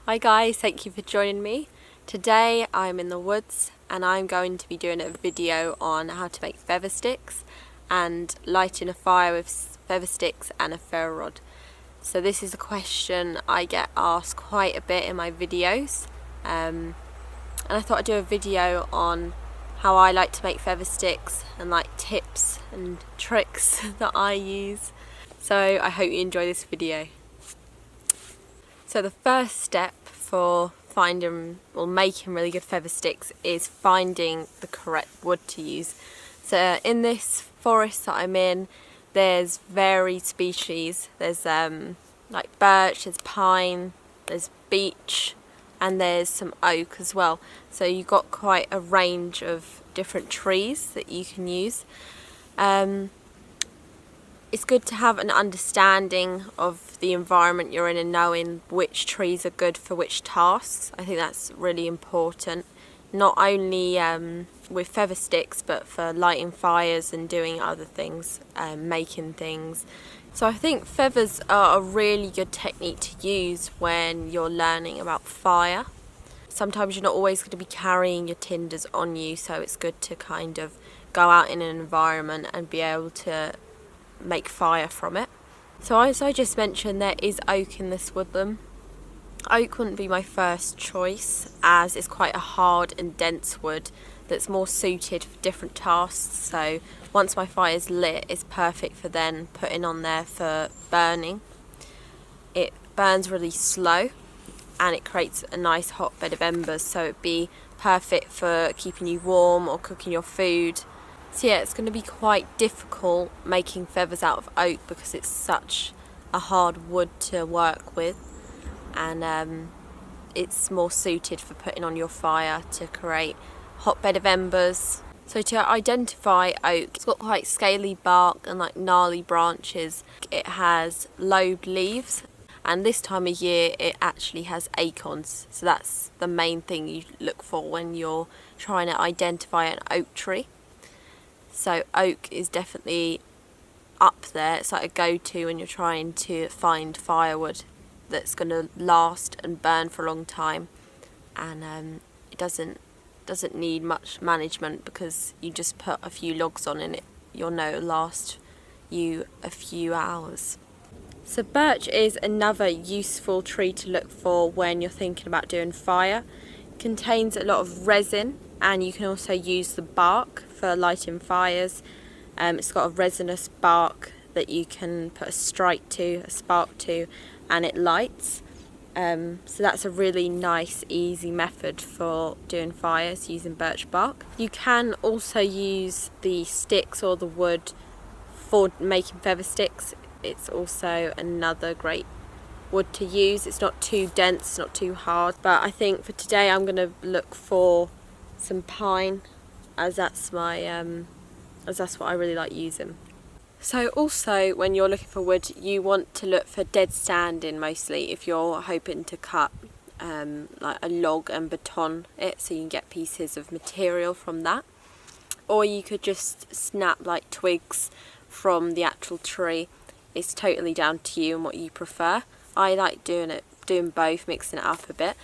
Hi guys, thank you for joining me. Today I'm in the woods and I'm going to be doing a video on how to make feather sticks and lighting a fire with feather sticks and a ferro rod. So this is a question I get asked quite a bit in my videos, and I thought I'd do a video on how I like to make feather sticks and like tips and tricks that I use. So I hope you enjoy this video. So the first step for finding or making really good feather sticks is finding the correct wood to use. So in this forest that I'm in, there's varied species. There's like birch, there's pine, there's beech, and there's some oak as well. So you've got quite a range of different trees that you can use. It's good to have an understanding of the environment you're in and knowing which trees are good for which tasks. I think that's really important, not only with feather sticks but for lighting fires and doing other things, making things. So I think feathers are a really good technique to use when you're learning about fire. Sometimes you're not always going to be carrying your tinders on you, so it's good to kind of go out in an environment and be able to make fire from it. So as I just mentioned, there is oak in this woodland. Oak wouldn't be my first choice as it's quite a hard and dense wood that's more suited for different tasks. So once my fire is lit, it's perfect for then putting on there for burning. It burns really slow and it creates a nice hot bed of embers, so it'd be perfect for keeping you warm or cooking your food. So yeah, it's going to be quite difficult making feathers out of oak because it's such a hard wood to work with, and it's more suited for putting on your fire to create hot bed of embers. So to identify oak, it's got quite scaly bark and like gnarly branches. It has lobed leaves, and this time of year it actually has acorns. So that's the main thing you look for when you're trying to identify an oak tree. So oak is definitely up there. It's like a go-to when you're trying to find firewood that's going to last and burn for a long time, and it doesn't need much management because you just put a few logs on and you'll know it'll last you a few hours. So birch is another useful tree to look for when you're thinking about doing fire. It contains a lot of resin, and you can also use the bark for lighting fires. It's got a resinous bark that you can put a spark to, and it lights. So that's a really nice, easy method for doing fires using birch bark. You can also use the sticks or the wood for making feather sticks. It's also another great wood to use. It's not too dense, not too hard, but I think for today I'm going to look for some pine, as that's what I really like using. So also when you're looking for wood, you want to look for dead standing mostly if you're hoping to cut like a log and baton it, so you can get pieces of material from that. Or you could just snap like twigs from the actual tree. It's totally down to you and what you prefer. I like doing both, mixing it up a bit.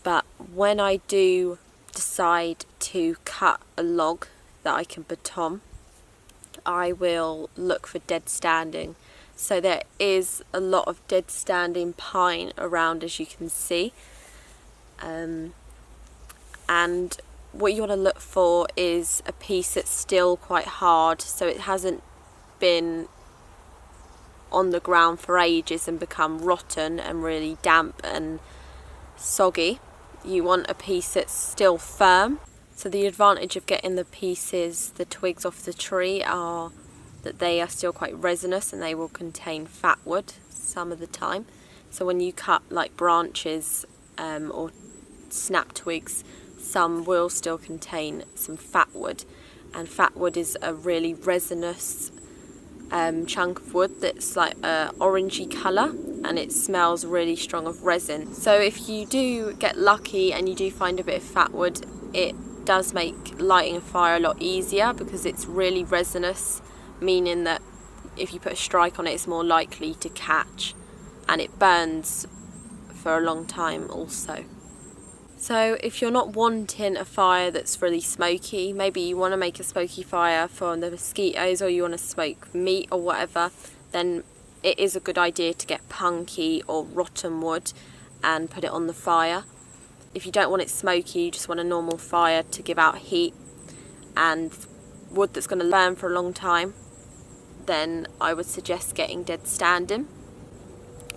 But when I do decide to cut a log that I can baton, I will look for dead standing. So there is a lot of dead standing pine around, as you can see, and what you want to look for is a piece that's still quite hard, so it hasn't been on the ground for ages and become rotten and really damp and soggy. You want a piece that's still firm. So the advantage of getting the twigs off the tree are that they are still quite resinous and they will contain fat wood some of the time. So when you cut like branches or snap twigs, some will still contain some fat wood, and fat wood is a really resinous chunk of wood that's like orangey colour, and it smells really strong of resin. So if you do get lucky and you do find a bit of fat wood, it does make lighting a fire a lot easier because it's really resinous, meaning that if you put a strike on it, it's more likely to catch, and it burns for a long time also. So if you're not wanting a fire that's really smoky, maybe you want to make a smoky fire for the mosquitoes, or you want to smoke meat or whatever, then it is a good idea to get punky or rotten wood and put it on the fire. If you don't want it smoky, you just want a normal fire to give out heat and wood that's going to burn for a long time, then I would suggest getting dead standing.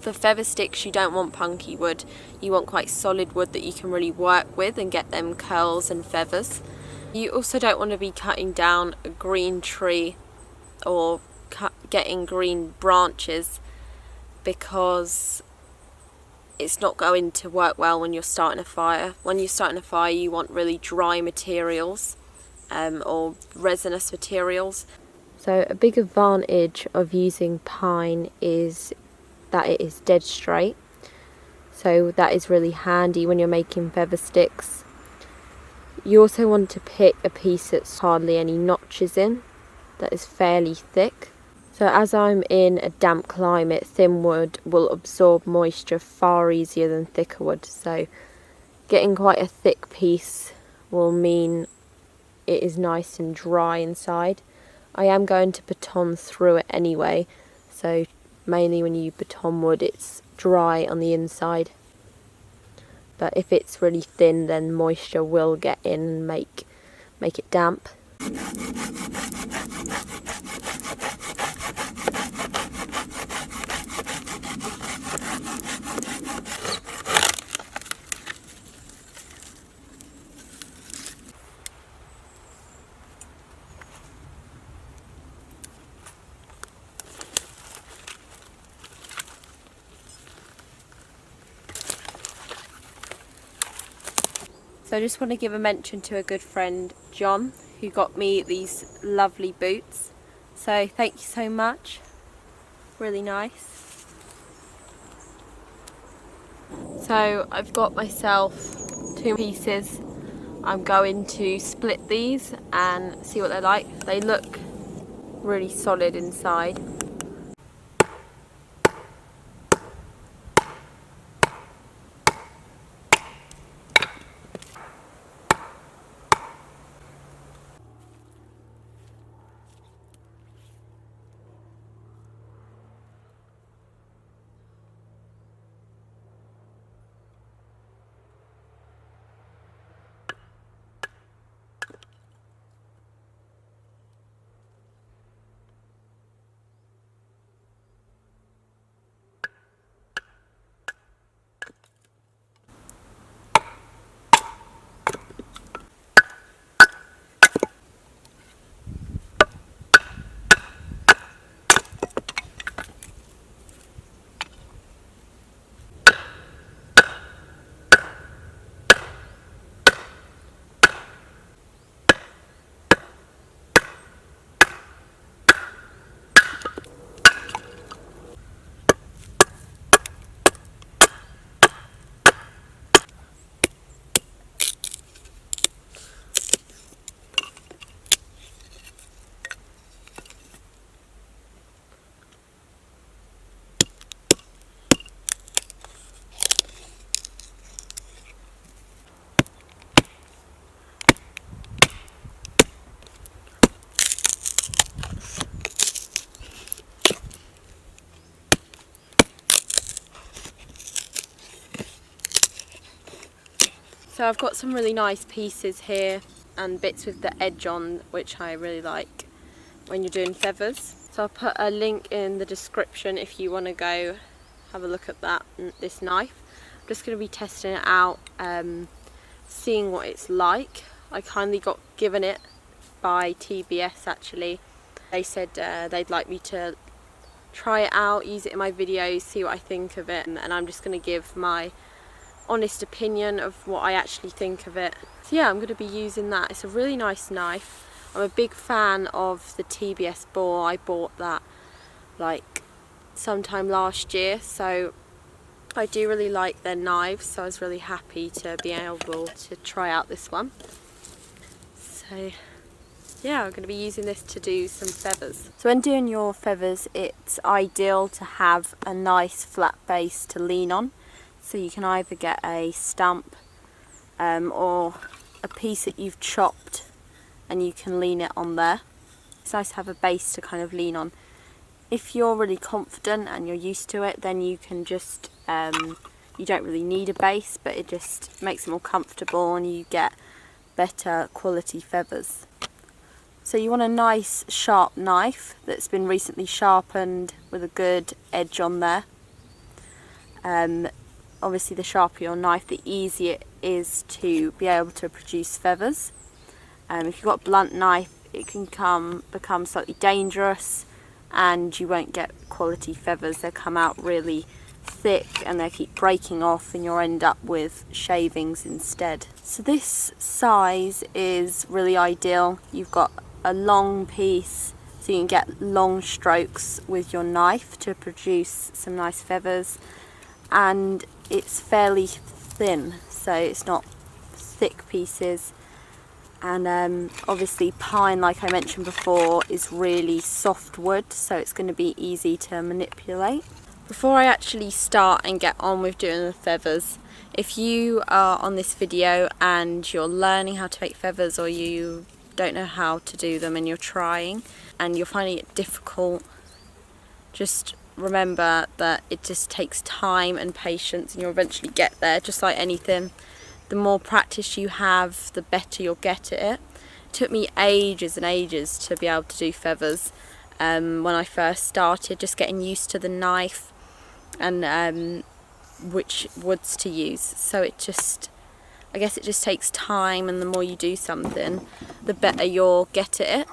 For feather sticks, you don't want punky wood, you want quite solid wood that you can really work with and get them curls and feathers. You also don't want to be cutting down a green tree or getting green branches, because it's not going to work well when you're starting a fire. When you're starting a fire, you want really dry materials or resinous materials. So a big advantage of using pine is that it is dead straight, so that is really handy when you're making feather sticks. You also want to pick a piece that's hardly any notches in, that is fairly thick. So as I'm in a damp climate, thin wood will absorb moisture far easier than thicker wood, so getting quite a thick piece will mean it is nice and dry inside. I am going to baton through it anyway, so mainly when you baton wood it's dry on the inside, but if it's really thin then moisture will get in and make it damp. So I just want to give a mention to a good friend, John, who got me these lovely boots. So thank you so much. Really nice. So I've got myself 2 pieces. I'm going to split these and see what they're like. They look really solid inside. So I've got some really nice pieces here and bits with the edge on, which I really like when you're doing feathers. So I'll put a link in the description if you want to go have a look at this knife. I'm just going to be testing it out, seeing what it's like. I kindly got given it by TBS actually. They said they'd like me to try it out, use it in my videos, see what I think of it, and I'm just going to give my honest opinion of what I actually think of it. So yeah, I'm going to be using that. It's a really nice knife. I'm a big fan of the TBS bore. I bought that like sometime last year, so I do really like their knives, so I was really happy to be able to try out this one. So yeah, I'm going to be using this to do some feathers. So when doing your feathers, it's ideal to have a nice flat base to lean on. So you can either get a stump or a piece that you've chopped and you can lean it on there. It's nice to have a base to kind of lean on. If you're really confident and you're used to it, then you can just, you don't really need a base, but it just makes it more comfortable and you get better quality feathers. So you want a nice sharp knife that's been recently sharpened with a good edge on there. Obviously the sharper your knife, the easier it is to be able to produce feathers. If you've got a blunt knife, it can become slightly dangerous and you won't get quality feathers. They'll come out really thick and they keep breaking off and you'll end up with shavings instead. So this size is really ideal. You've got a long piece so you can get long strokes with your knife to produce some nice feathers, and it's fairly thin, so it's not thick pieces. And obviously pine, like I mentioned before, is really soft wood, so it's going to be easy to manipulate. Before I actually start and get on with doing the feathers, if you are on this video and you're learning how to make feathers, or you don't know how to do them and you're trying and you're finding it difficult, just remember that it just takes time and patience and you'll eventually get there. Just like anything, the more practice you have, the better you'll get at it. It took me ages and ages to be able to do feathers when I first started, just getting used to the knife and which woods to use. So I guess it just takes time, and the more you do something, the better you'll get at it.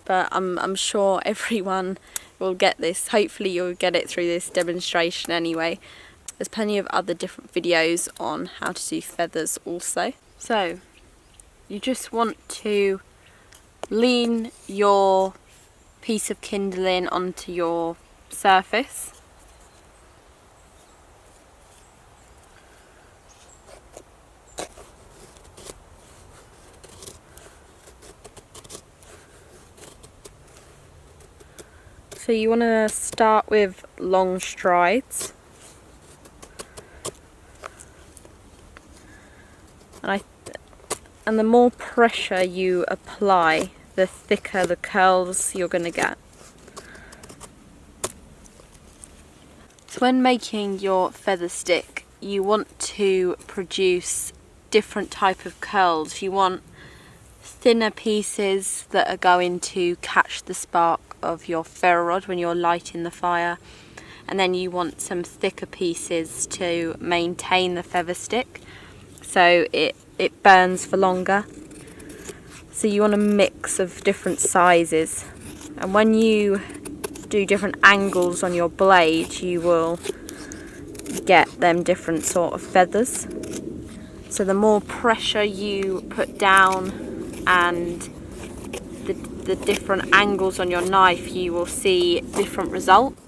But I'm sure everyone will get this. Hopefully you'll get it through this demonstration anyway. There's plenty of other different videos on how to do feathers also. So you just want to lean your piece of kindling onto your surface. So you want to start with long strides. And the more pressure you apply, the thicker the curls you're going to get. So when making your feather stick, you want to produce different type of curls. You want thinner pieces that are going to catch the spark of your ferro rod when you're lighting the fire, and then you want some thicker pieces to maintain the feather stick so it burns for longer. So you want a mix of different sizes, and when you do different angles on your blade you will get them different sort of feathers. So the more pressure you put down and the different angles on your knife, you will see different results.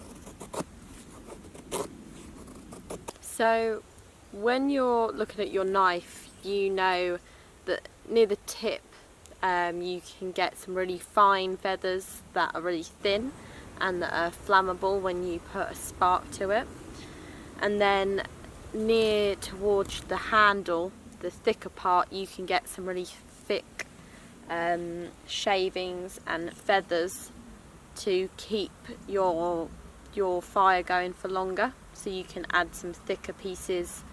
So when you're looking at your knife, you know that near the tip you can get some really fine feathers that are really thin and that are flammable when you put a spark to it. And then near towards the handle, the thicker part, you can get some really thick shavings and feathers to keep your fire going for longer. So you can add some thicker pieces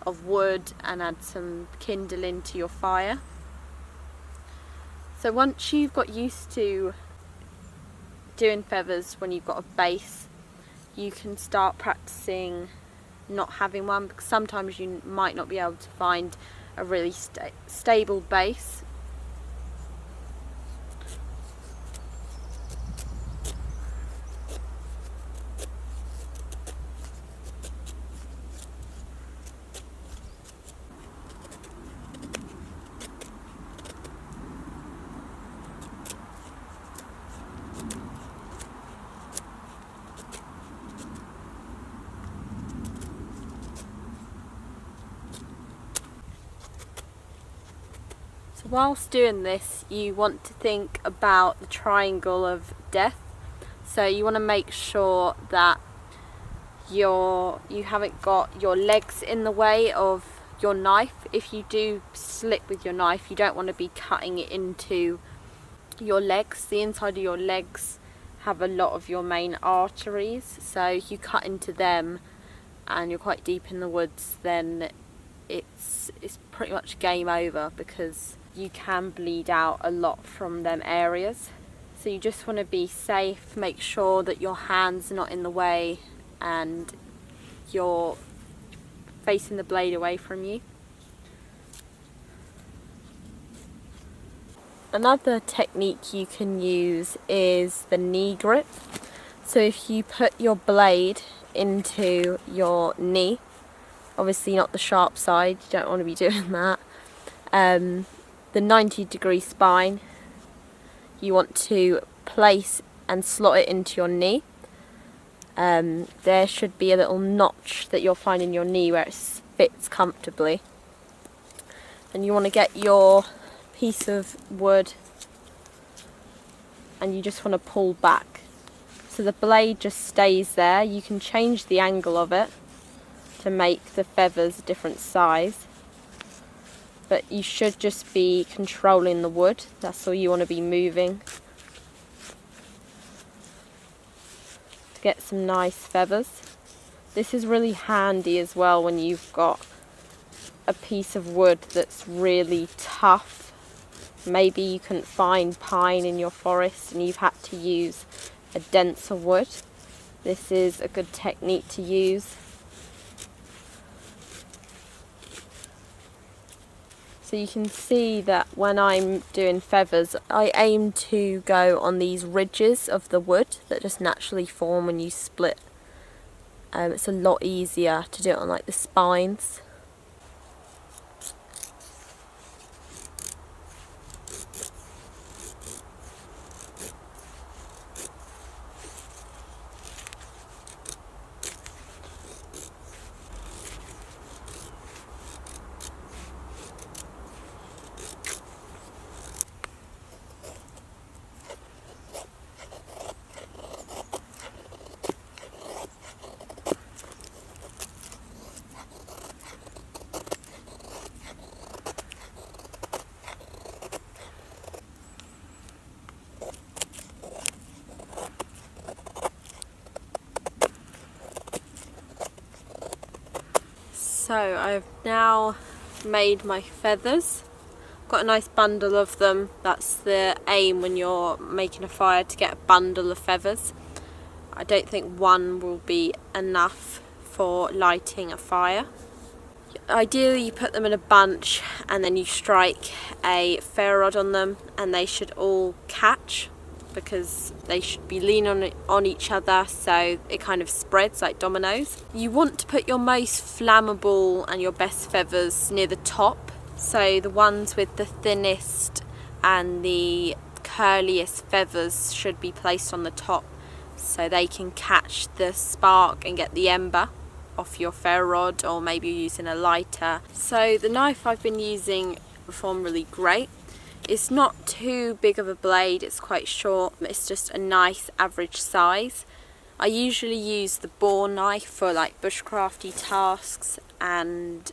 of wood and add some kindling to your fire. So once you've got used to doing feathers when you've got a base, you can start practicing not having one, because sometimes you might not be able to find a really stable base. Whilst doing this, you want to think about the triangle of death. So you want to make sure that you haven't got your legs in the way of your knife. If you do slip with your knife, you don't want to be cutting it into your legs. The inside of your legs have a lot of your main arteries, so if you cut into them and you're quite deep in the woods, then it's pretty much game over, because you can bleed out a lot from them areas. So you just want to be safe, make sure that your hands are not in the way and you're facing the blade away from you. Another technique you can use is the knee grip. So if you put your blade into your knee, obviously not the sharp side, you don't want to be doing that, the 90-degree spine, you want to place and slot it into your knee. There should be a little notch that you'll find in your knee where it fits comfortably. And you want to get your piece of wood and you just want to pull back. So the blade just stays there. You can change the angle of it to make the feathers a different size. But you should just be controlling the wood. That's all you want to be moving to get some nice feathers. This is really handy as well when you've got a piece of wood that's really tough. Maybe you couldn't find pine in your forest and you've had to use a denser wood. This is a good technique to use. So you can see that when I'm doing feathers, I aim to go on these ridges of the wood that just naturally form when you split. It's a lot easier to do it on like the spines. So I've now made my feathers. Got a nice bundle of them. That's the aim when you're making a fire, to get a bundle of feathers. I don't think one will be enough for lighting a fire. Ideally you put them in a bunch and then you strike a ferro rod on them and they should all catch, because they should be leaning on each other so it kind of spreads like dominoes. You want to put your most flammable and your best feathers near the top, so the ones with the thinnest and the curliest feathers should be placed on the top so they can catch the spark and get the ember off your ferro rod, or maybe you're using a lighter. So the knife I've been using performed really great. It's not too big of a blade, it's quite short, it's just a nice average size. I usually use the boar knife for like bushcrafty tasks and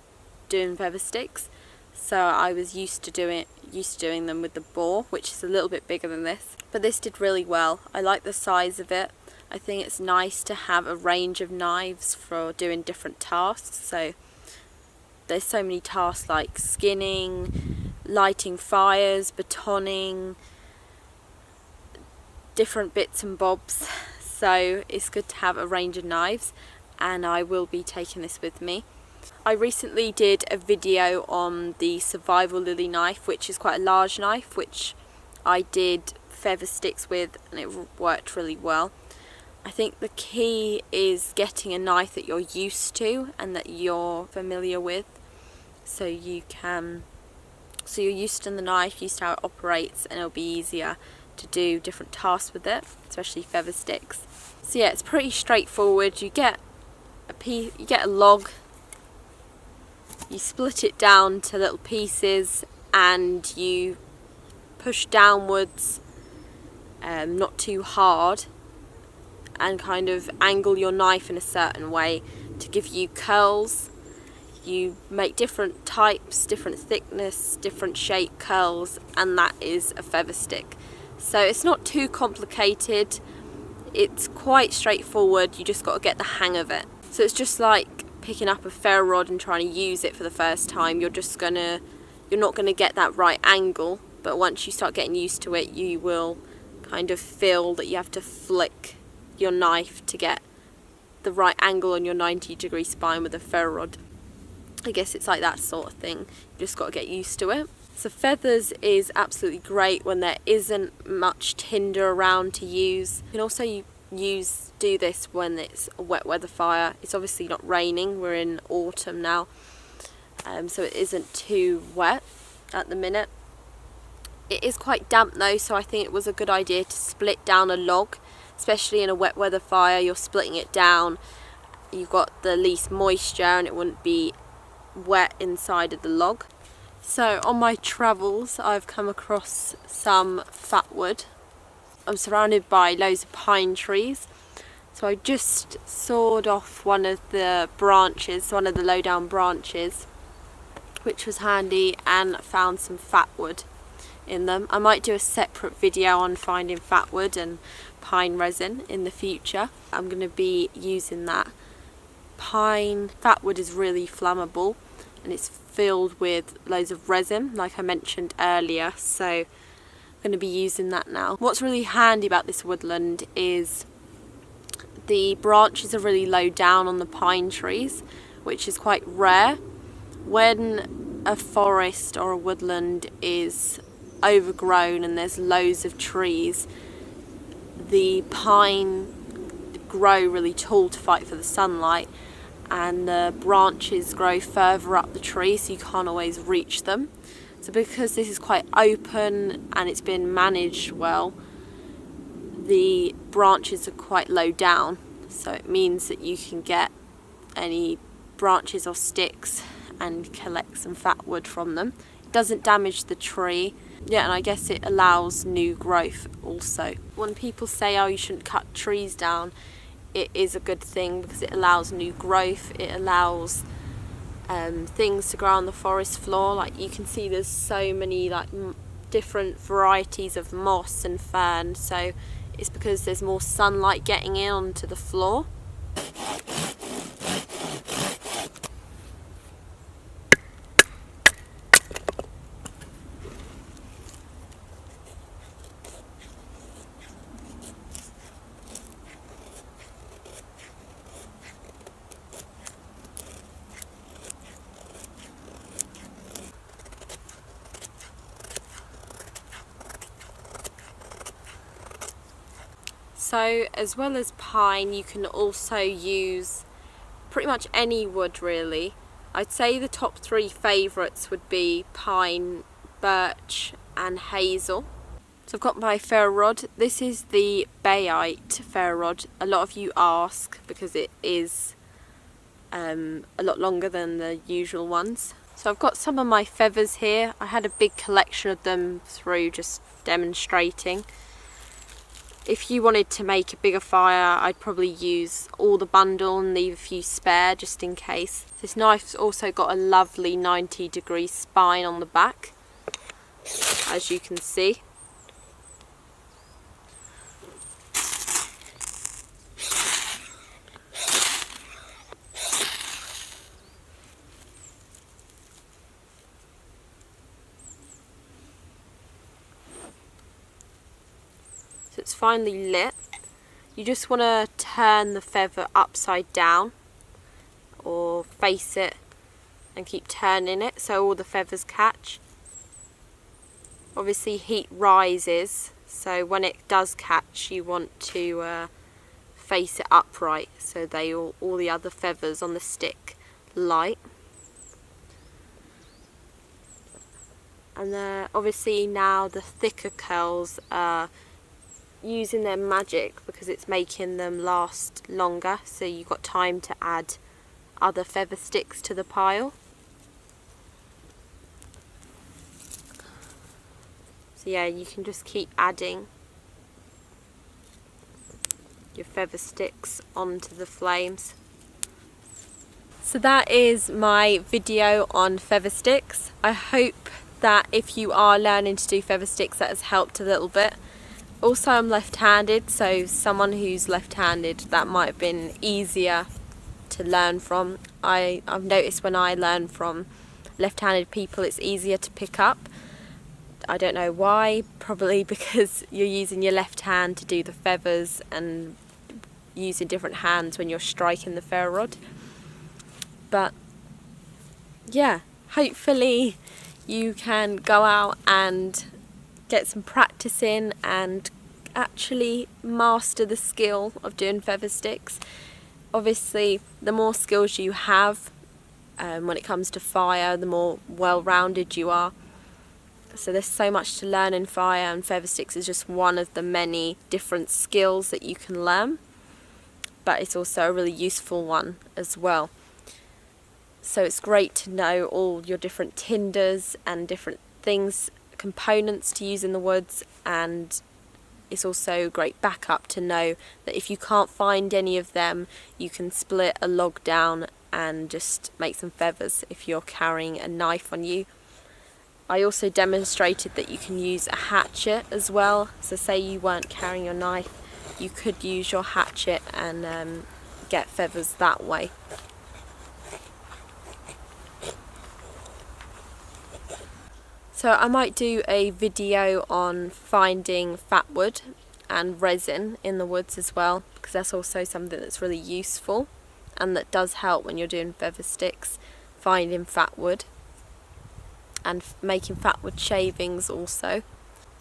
doing feathersticks, so I was used to doing them with the boar, which is a little bit bigger than this. But this did really well. I like the size of it. I think it's nice to have a range of knives for doing different tasks. So there's so many tasks like skinning, lighting fires, batoning, different bits and bobs. So it's good to have a range of knives, and I will be taking this with me. I recently did a video on the survival lily knife, which is quite a large knife, which I did feathersticks with, and it worked really well. I think the key is getting a knife that you're used to and that you're familiar with, so you're used to the knife, used to how it operates, and it'll be easier to do different tasks with it, especially feathersticks. So yeah, it's pretty straightforward. You get a log, you split it down to little pieces, and you push downwards, not too hard, and kind of angle your knife in a certain way to give you curls. You make different types, different thickness, different shape curls, and that is a feather stick. So it's not too complicated, it's quite straightforward, you just got to get the hang of it. So it's just like picking up a ferro rod and trying to use it for the first time. You're not gonna get that right angle, but once you start getting used to it, you will kind of feel that you have to flick your knife to get the right angle on your 90-degree spine with a ferro rod. I guess it's like that sort of thing. You just got to get used to it. So feathers is absolutely great when there isn't much tinder around to use. You can also do this when it's a wet weather fire. It's obviously not raining, we're in autumn now, so it isn't too wet at the minute. It is quite damp though, so I think it was a good idea to split down a log, especially in a wet weather fire. You're splitting it down, you've got the least moisture and it wouldn't be wet inside of the log. So on my travels I've come across some fat wood. I'm surrounded by loads of pine trees, so I just sawed off one of the branches, one of the low down branches, which was handy, and found some fat wood in them. I might do a separate video on finding fat wood and pine resin in the future. I'm going to be using that. Fat wood is really flammable and it's filled with loads of resin like I mentioned earlier, so I'm going to be using that now. What's really handy about this woodland is the branches are really low down on the pine trees, which is quite rare. When a forest or a woodland is overgrown and there's loads of trees, the pine grow really tall to fight for the sunlight, and the branches grow further up the tree, so you can't always reach them. So because this is quite open and it's been managed well, the branches are quite low down, so it means that you can get any branches or sticks and collect some fat wood from them. It doesn't damage the tree. Yeah, and I guess it allows new growth also. When people say, oh, you shouldn't cut trees down, it is a good thing because it allows new growth. It allows things to grow on the forest floor. Like you can see there's so many different varieties of moss and fern, so it's because there's more sunlight getting in onto the floor. So as well as pine, you can also use pretty much any wood really. I'd say the top 3 favourites would be pine, birch and hazel. So I've got my ferro rod. This is the bayite ferro rod. A lot of you ask because it is a lot longer than the usual ones. So I've got some of my feathers here. I had a big collection of them through just demonstrating. If you wanted to make a bigger fire, I'd probably use all the bundle and leave a few spare just in case. This knife's also got a lovely 90-degree spine on the back, as you can see. So it's finally lit. You just want to turn the feather upside down or face it and keep turning it so all the feathers catch. Obviously heat rises, so when it does catch you want to face it upright so all the other feathers on the stick light. And obviously now the thicker curls are using their magic because it's making them last longer, so you've got time to add other feather sticks to the pile. So yeah, you can just keep adding. your feather sticks onto the flames. So that is my video on feather sticks. I hope that if you are learning to do feather sticks, that has helped a little bit. Also, I'm left-handed, so someone who's left-handed, that might have been easier to learn from. I've noticed when I learn from left-handed people, it's easier to pick up. I don't know why, probably because you're using your left hand to do the feathers and using different hands when you're striking the ferro rod. But yeah, hopefully you can go out and get some practice in and actually master the skill of doing feather sticks. Obviously, the more skills you have when it comes to fire, the more well-rounded you are. So there's so much to learn in fire, and feather sticks is just one of the many different skills that you can learn, but it's also a really useful one as well. So it's great to know all your different tinders and different things, components to use in the woods, and it's also great backup to know that if you can't find any of them, you can split a log down and just make some feathers if you're carrying a knife on you. I also demonstrated that you can use a hatchet as well. So say you weren't carrying your knife, you could use your hatchet and get feathers that way. So I might do a video on finding fat wood and resin in the woods as well, because that's also something that's really useful and that does help when you're doing feather sticks, finding fat wood and making fat wood shavings also.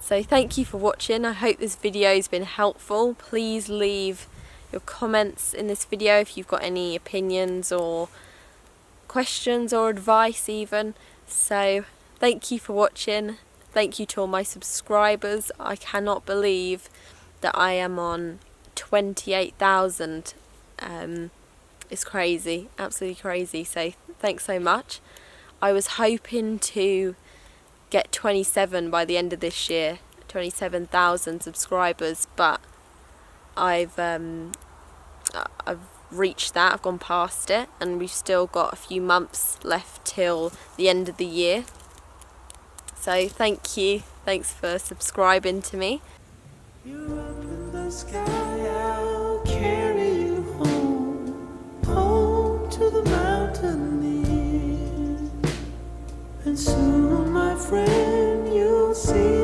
So thank you for watching. I hope this video has been helpful. Please leave your comments in this video if you've got any opinions or questions or advice even. So thank you for watching. Thank you to all my subscribers. I cannot believe that I am on 28,000. It's crazy, absolutely crazy. So thanks so much. I was hoping to get 27 by the end of this year, 27,000 subscribers, but I've reached that, I've gone past it, and we've still got a few months left till the end of the year. So thank you, thanks for subscribing to me. You're up in the sky, I'll carry you home, home to the mountain near. And soon, my friend, you'll see